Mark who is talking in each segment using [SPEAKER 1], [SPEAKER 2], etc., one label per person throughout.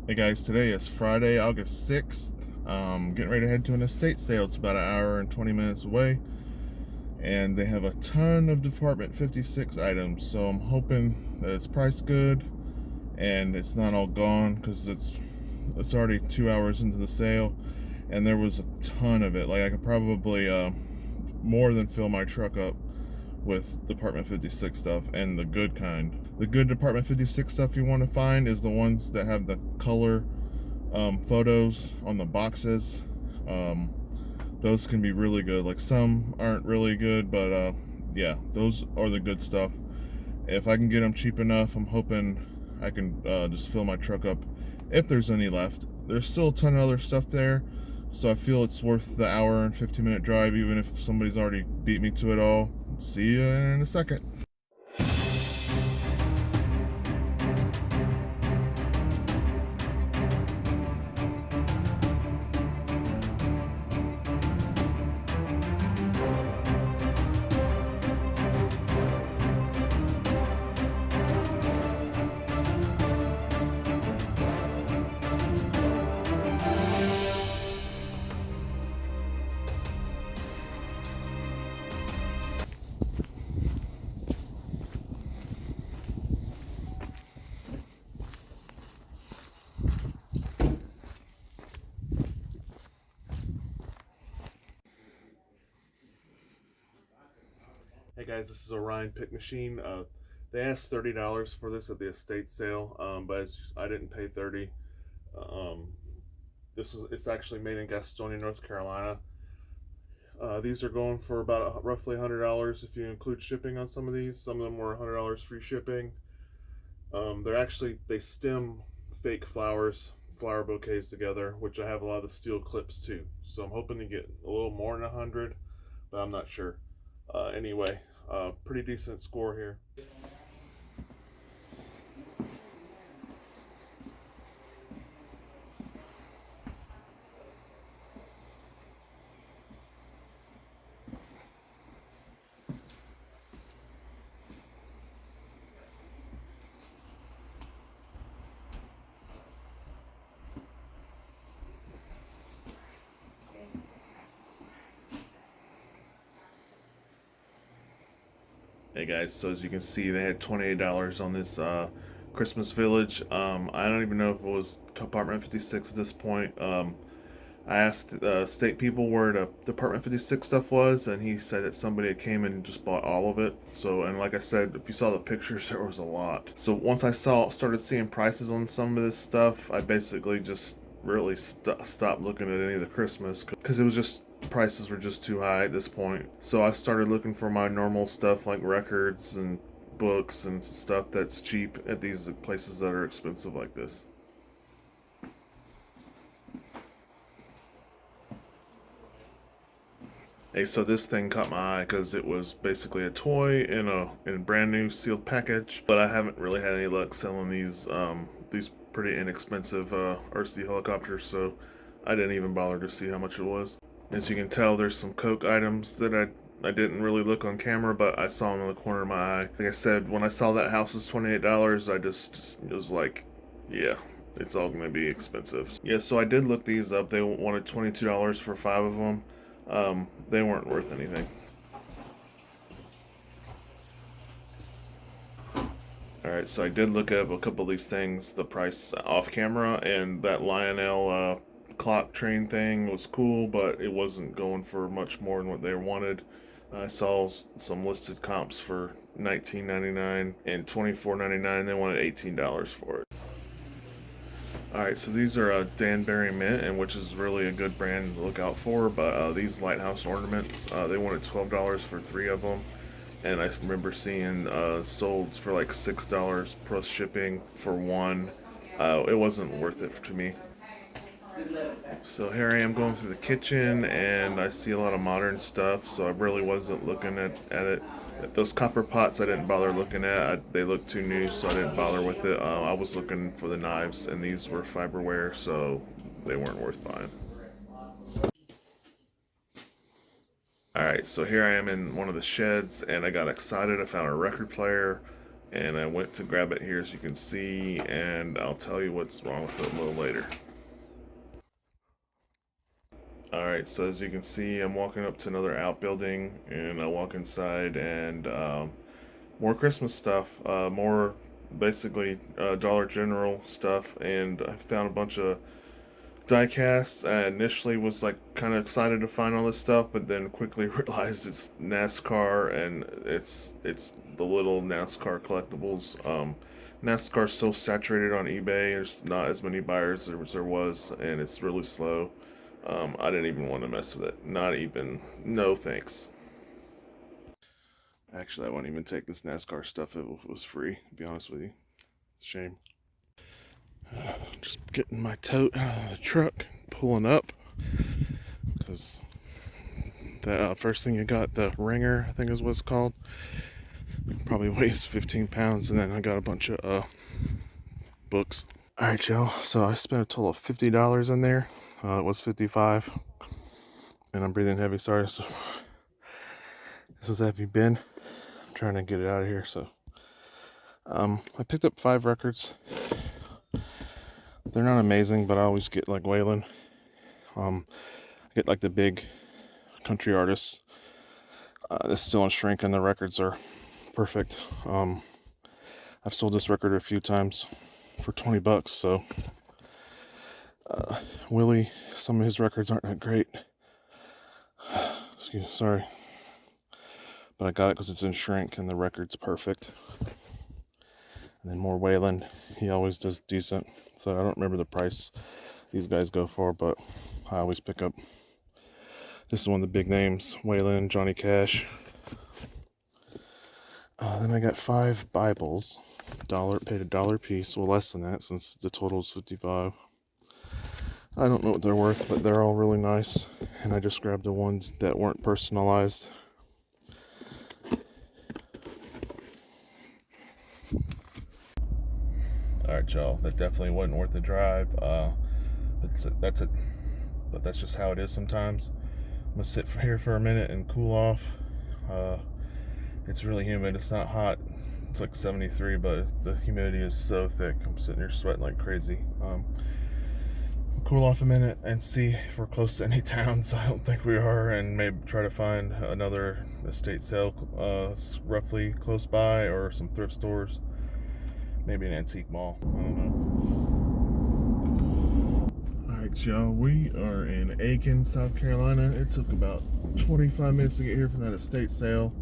[SPEAKER 1] Hey guys, today is Friday, August 6th. Getting ready to head to an estate sale. It's about an hour and 20 minutes away. And they have a ton of Department 56 items. So I'm hoping that it's priced good and it's not all gone because it's already 2 hours into the sale. And there was a ton of it. Like I could probably more than fill my truck up with Department 56 stuff, and the good kind. The good Department 56 stuff you want to find is the ones that have the color photos on the boxes. Um, those can be really good. Like some aren't really good, but yeah, those are the good stuff. If I can get them cheap enough, I'm hoping I can just fill my truck up if there's any left. There's still a ton of other stuff there, so I feel it's worth the hour and 15-minute drive, even if somebody's already beat me to it all. See you in a second. Hey guys, this is Orion Pick Machine. They asked $30 for this at the estate sale, but I didn't pay 30. Um, it's actually made in Gastonia, North Carolina. These are going for about roughly $100 if you include shipping on some of these. Some of them were $100 free shipping. They stem fake flower bouquets together, which I have a lot of the steel clips too. So I'm hoping to get a little more than 100, but I'm not sure. Anyway, pretty decent score here. Hey guys, so as you can see, they had $28 on this Christmas Village. I don't even know if it was Department 56 at this point. I asked state people where the Department 56 stuff was, and he said that somebody had came and just bought all of it. So, and like I said, if you saw the pictures, there was a lot. So once I started seeing prices on some of this stuff, I basically just really stopped looking at any of the Christmas because it was just prices were just too high at this point. So I started looking for my normal stuff like records and books and stuff that's cheap at these places that are expensive like this. Hey, so this thing caught my eye because it was basically a toy in a brand new sealed package. But I haven't really had any luck selling these pretty inexpensive RC helicopters, so I didn't even bother to see how much it was. As you can tell, there's some Coke items that I didn't really look on camera, but I saw them in the corner of my eye. Like I said, when I saw that house was $28, I just was like, yeah, it's all gonna be expensive. Yeah, so I did look these up. They wanted $22 for 5 of them. They weren't worth anything. Alright, so I did look up a couple of these things, the price off camera, and that Lionel clock train thing was cool, but it wasn't going for much more than what they wanted. I saw some listed comps for $19.99 and $24.99. They wanted $18 for it. Alright, so these are Danbury Mint, and which is really a good brand to look out for, but these lighthouse ornaments, they wanted $12 for 3 of them, and I remember seeing sold for like $6 plus shipping for one. It wasn't worth it to me. So here I am going through the kitchen, and I see a lot of modern stuff, so I really wasn't looking at it. Those copper pots I didn't bother looking at. They looked too new, so I didn't bother with it. I was looking for the knives, and these were fiberware, so they weren't worth buying. Alright, so here I am in one of the sheds, and I got excited. I found a record player, and I went to grab it here, as you can see, and I'll tell you what's wrong with it a little later. Alright, so as you can see, I'm walking up to another outbuilding, and I walk inside, and more Christmas stuff, more basically Dollar General stuff, and I found a bunch of die casts. I initially was like kind of excited to find all this stuff, but then quickly realized it's NASCAR, and it's the little NASCAR collectibles. NASCAR's so saturated on eBay. There's not as many buyers as there was, and it's really slow. I didn't even want to mess with it. Not even. No thanks. Actually, I won't even take this NASCAR stuff if it was free, to be honest with you. It's a shame. Just getting my tote out of the truck, pulling up, because the first thing you got, the ringer, I think is what it's called, probably weighs 15 pounds, and then I got a bunch of books. Alright, y'all, so I spent a total of $50 in there. It was $55, and I'm breathing heavy. Sorry, so this is Heavy Bin. I'm trying to get it out of here. So I picked up 5 records. They're not amazing, but I always get like Waylon. I get like the big country artists. It's still on shrink, and the records are perfect. I've sold this record a few times for 20 bucks, so Willie, some of his records aren't that great. Excuse me, sorry. But I got it because it's in shrink and the record's perfect. And then more Waylon, he always does decent. So I don't remember the price these guys go for, but I always pick up. This is one of the big names, Waylon, Johnny Cash. Then I got 5 Bibles. Paid $1 a piece. Well, less than that, since the total is $55. I don't know what they're worth, but they're all really nice. And I just grabbed the ones that weren't personalized. Alright, y'all, that definitely wasn't worth the drive. That's it. But that's just how it is sometimes. I'm gonna sit here for a minute and cool off. It's really humid. It's not hot. It's like 73, but the humidity is so thick. I'm sitting here sweating like crazy. Cool off a minute and see if we're close to any towns. I don't think we are, and maybe try to find another estate sale roughly close by, or some thrift stores, maybe an antique mall. I don't know. Alright, y'all, we are in Aiken, South Carolina. It took about 25 minutes to get here from that estate sale.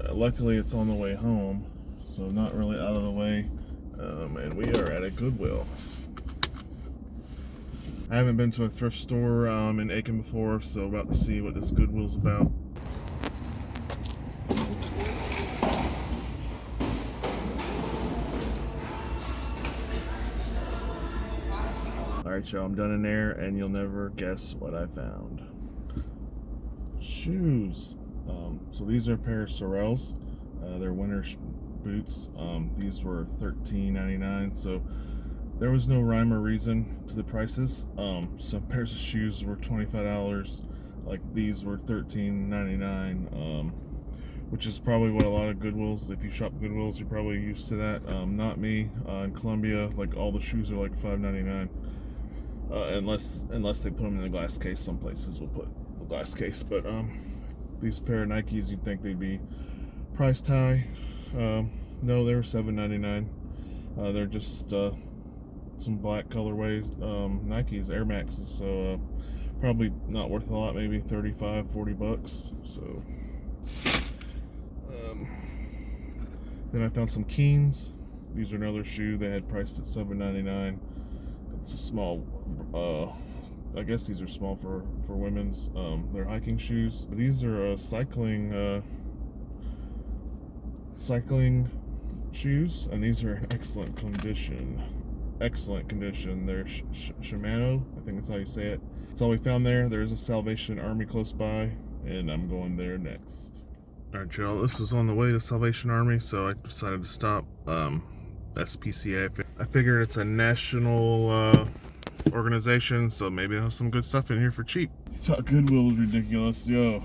[SPEAKER 1] Luckily it's on the way home, so not really out of the way. And we are at a Goodwill. I haven't been to a thrift store in Aiken before, so about to see what this Goodwill's about. Alright, y'all, I'm done in there, and you'll never guess what I found. Shoes. So these are a pair of Sorels. They're winter boots. These were $13.99, so there was no rhyme or reason to the prices. Some pairs of shoes were $25, like these were $13.99, which is probably what a lot of Goodwills, if you shop Goodwills, you're probably used to that. Not me. In Columbia, like all the shoes are like $5.99, unless they put them in a glass case. Some places will put a glass case, but these pair of Nikes, you'd think they'd be priced high. No, they were $7.99. They're just some black colorways, Nikes, Air Maxes, so probably not worth a lot, maybe 35, 40 bucks. So then I found some Keens. These are another shoe they had priced at $7.99. It's a small, I guess these are small for women's. They're hiking shoes. These are cycling shoes, and these are in excellent condition. They're Shimano, I think that's how you say it. That's all we found there. There's a Salvation Army close by, and I'm going there next. Alright, y'all, this was on the way to Salvation Army, so I decided to stop. SPCA. I figured it's a national organization, so maybe there's some good stuff in here for cheap. You thought Goodwill was ridiculous, yo.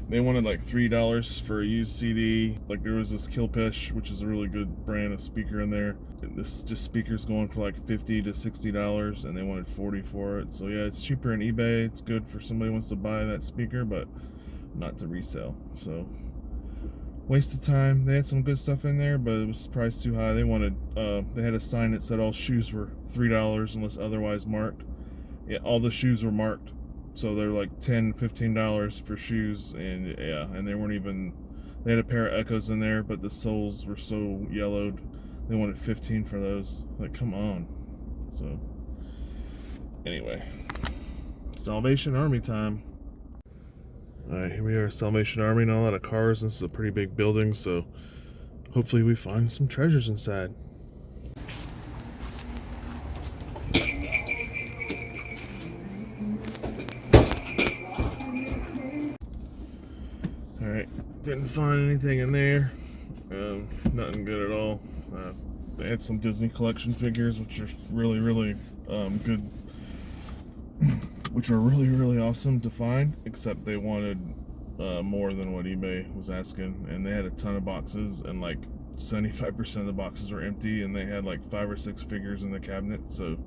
[SPEAKER 1] They wanted like $3 for a used CD. Like there was this Killpish, which is a really good brand of speaker in there. This just speaker's going for like $50 to $60, and they wanted $40 for it. So yeah, it's cheaper on eBay. It's good for somebody who wants to buy that speaker, but not to resell. So waste of time. They had some good stuff in there, but it was priced too high. They wanted they had a sign that said all shoes were $3 unless otherwise marked. Yeah, all the shoes were marked. So they're like $10-15 for shoes, and yeah, and they weren't even. They had a pair of Echoes in there, but the soles were so yellowed. They wanted 15 for those. Like, come on. So anyway, Salvation Army time. All right, here we are, Salvation Army, and a lot of cars. This is a pretty big building, so hopefully we find some treasures inside. All right, didn't find anything in there. Nothing good at all. They had some Disney collection figures, which are really, really good, which are really, really awesome to find, except they wanted more than what eBay was asking, and they had a ton of boxes, and like 75% of the boxes were empty, and they had like 5 or 6 figures in the cabinet, so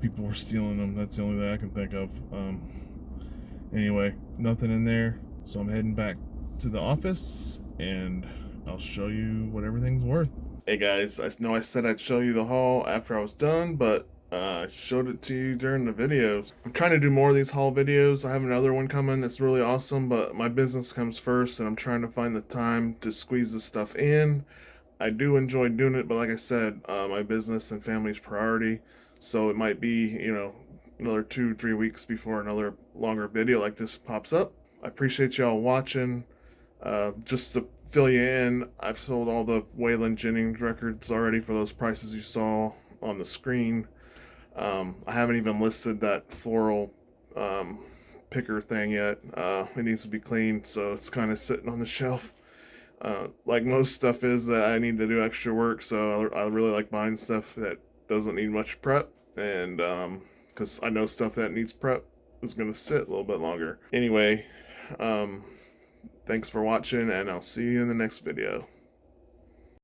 [SPEAKER 1] people were stealing them. That's the only thing I can think of. Anyway, nothing in there, so I'm heading back to the office, and I'll show you what everything's worth. Hey guys, I know I said I'd show you the haul after I was done, but I showed it to you during the videos. I'm trying to do more of these haul videos. I have another one coming that's really awesome, but my business comes first, and I'm trying to find the time to squeeze this stuff in. I do enjoy doing it, but like I said, my business and family's priority, so it might be, another 2-3 weeks before another longer video like this pops up. I appreciate y'all watching. Just to fill you in, I've sold all the Waylon Jennings records already for those prices you saw on the screen. I haven't even listed that floral picker thing yet. It needs to be cleaned, so it's kind of sitting on the shelf. Like most stuff is that I need to do extra work, so I really like buying stuff that doesn't need much prep, and because I know stuff that needs prep is going to sit a little bit longer. Anyway, thanks for watching, and I'll see you in the next video.